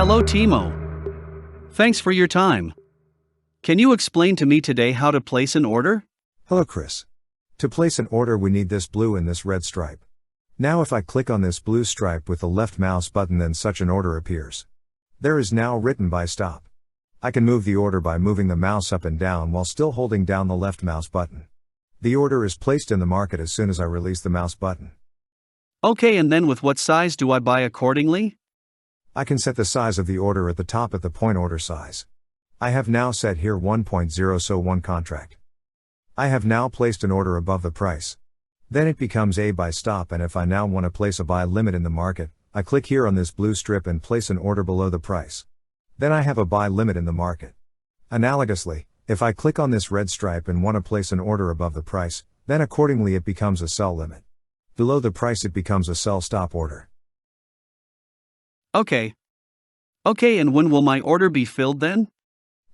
Hello Timo. Thanks for your time. Can you explain to me today how to place an order? Hello Chris. To place an order we need this blue and this red stripe. Now if I click on this blue stripe with the left mouse button, then such an order appears. There is now written buy stop. I can move the order by moving the mouse up and down while still holding down the left mouse button. The order is placed in the market as soon as I release the mouse button. Okay, and then with what size do I buy accordingly? I can set the size of the order at the top at the point order size. I have now set here 1.0, so 1 contract. I have now placed an order above the price. Then it becomes a buy stop, and if I now want to place a buy limit in the market, I click here on this blue strip and place an order below the price. Then I have a buy limit in the market. Analogously, if I click on this red stripe and want to place an order above the price, then accordingly it becomes a sell limit. Below the price it becomes a sell stop order. Okay, and when will my order be filled then?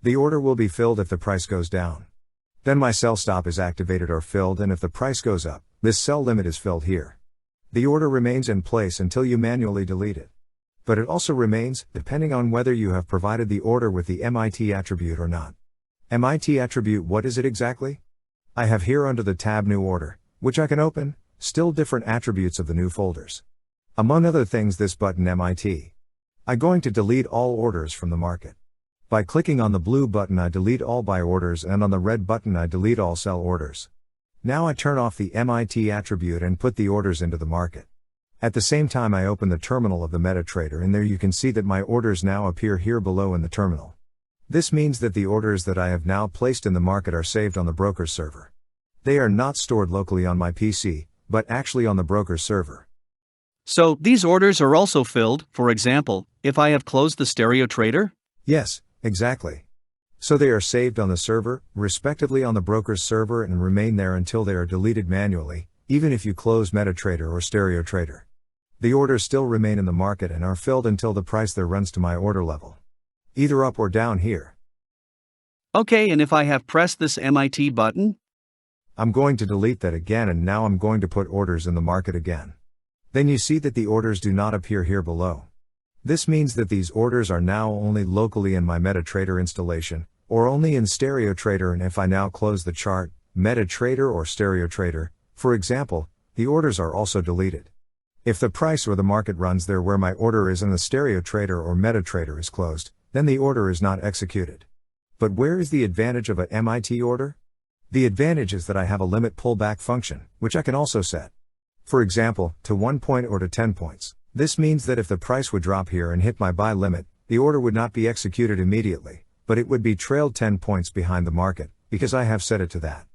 The order will be filled if the price goes down. Then my sell stop is activated or filled, and if the price goes up, this sell limit is filled here. The order remains in place until you manually delete it. But it also remains, depending on whether you have provided the order with the MIT attribute or not. MIT attribute, what is it exactly? I have here under the tab New Order, which I can open, still different attributes of the new folders. Among other things this button MIT. I'm going to delete all orders from the market. By clicking on the blue button I delete all buy orders, and on the red button I delete all sell orders. Now I turn off the MIT attribute and put the orders into the market. At the same time I open the terminal of the MetaTrader, and there you can see that my orders now appear here below in the terminal. This means that the orders that I have now placed in the market are saved on the broker's server. They are not stored locally on my PC, but actually on the broker's server. So, these orders are also filled, for example, if I have closed the StereoTrader? Yes, exactly. So they are saved on the server, respectively on the broker's server, and remain there until they are deleted manually, even if you close MetaTrader or StereoTrader. The orders still remain in the market and are filled until the price there runs to my order level. Either up or down here. Okay, and if I have pressed this MIT button? I'm going to delete that again, and now I'm going to put orders in the market again. Then you see that the orders do not appear here below. This means that these orders are now only locally in my MetaTrader installation, or only in StereoTrader, and if I now close the chart, MetaTrader or StereoTrader, for example, the orders are also deleted. If the price or the market runs there where my order is and the StereoTrader or MetaTrader is closed, then the order is not executed. But where is the advantage of an MIT order? The advantage is that I have a limit pullback function, which I can also set. For example, to 1 point or to 10 points. This means that if the price would drop here and hit my buy limit, the order would not be executed immediately, but it would be trailed 10 points behind the market, because I have set it to that.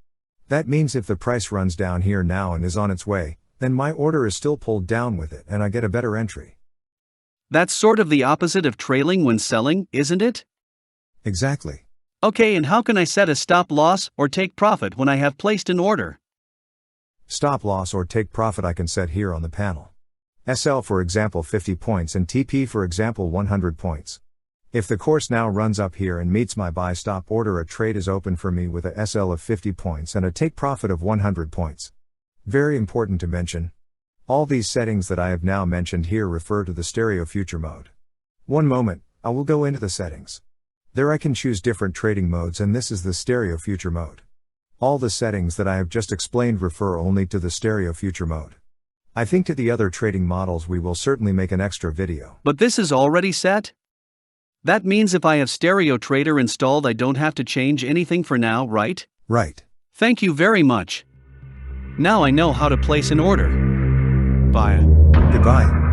That means if the price runs down here now and is on its way, then my order is still pulled down with it and I get a better entry. That's sort of the opposite of trailing when selling, isn't it? Exactly. Okay, and how can I set a stop loss or take profit when I have placed an order? Stop loss or take profit I can set here on the panel. SL for example 50 points and TP for example 100 points. If the course now runs up here and meets my buy stop order, a trade is open for me with a SL of 50 points and a take profit of 100 points. Very important to mention. All these settings that I have now mentioned here refer to the stereo future mode. One moment, I will go into the settings. There I can choose different trading modes, and this is the stereo future mode. All the settings that I have just explained refer only to the stereo future mode. I think to the other trading models we will certainly make an extra video. But this is already set? That means if I have StereoTrader installed I don't have to change anything for now, right? Right. Thank you very much. Now I know how to place an order. Bye. Goodbye.